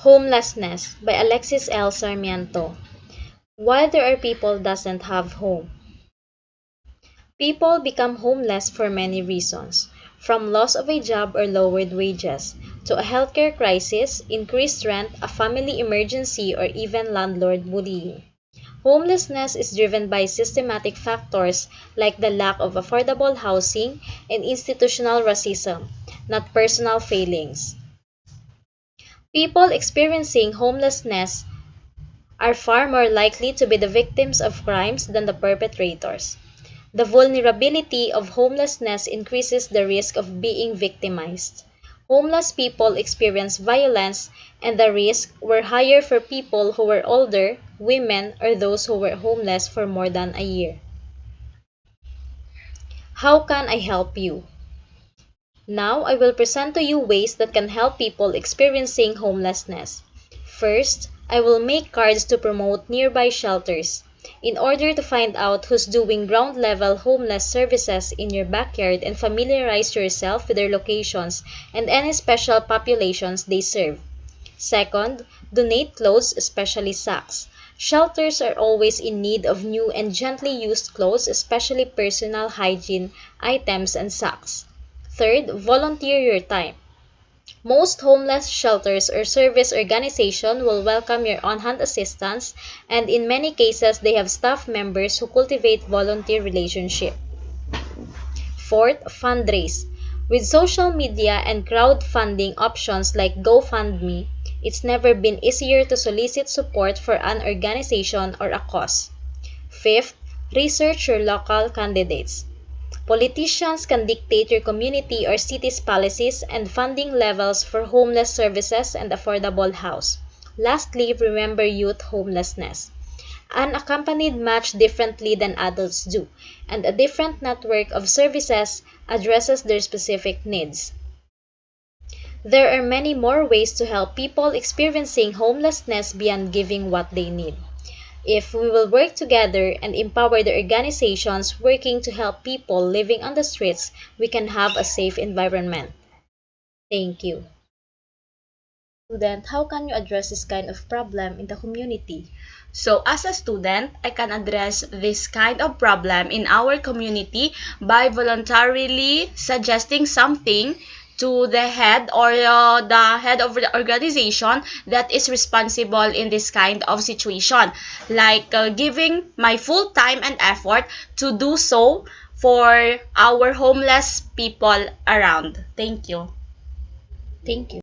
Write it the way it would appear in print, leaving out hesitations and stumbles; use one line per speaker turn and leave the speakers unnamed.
Homelessness by Alexis L. Sarmiento. Why there are people doesn't have home. People become homeless for many reasons, from loss of a job or lowered wages, to a healthcare crisis, increased rent, a family emergency, or even landlord bullying. Homelessness is driven by systematic factors like the lack of affordable housing and institutional racism, not personal failings. People experiencing homelessness are far more likely to be the victims of crimes than the perpetrators. The vulnerability of homelessness increases the risk of being victimized. Homeless people experience violence, and the risks were higher for people who were older, women, or those who were homeless for more than a year. How can I help you? Now I will present to you ways that can help people experiencing homelessness. First, I will make cards to promote nearby shelters. In order to find out who's doing ground-level homeless services in your backyard and familiarize yourself with their locations and any special populations they serve. Second, donate clothes, especially socks. Shelters are always in need of new and gently used clothes, especially personal hygiene items and socks. Third, volunteer your time. Most homeless shelters or service organizations will welcome your on-hand assistance, and in many cases they have staff members who cultivate volunteer relationship. Fourth, fundraise. With social media and crowdfunding options like GoFundMe, it's never been easier to solicit support for an organization or a cause. Fifth, research your local candidates. Politicians can dictate your community or city's policies and funding levels for homeless services and affordable house. Lastly, remember youth homelessness. Unaccompanied match differently than adults do, and a different network of services addresses their specific needs. There are many more ways to help people experiencing homelessness beyond giving what they need. If we will work together and empower the organizations working to help people living on the streets, we can have a safe environment. Thank you. Student, how can you address this kind of problem in the community?
So as a student, I can address this kind of problem in our community by voluntarily suggesting something to the head or the head of the organization that is responsible in this kind of situation, like giving my full time and effort to do so for our homeless people around. Thank you.
Thank you.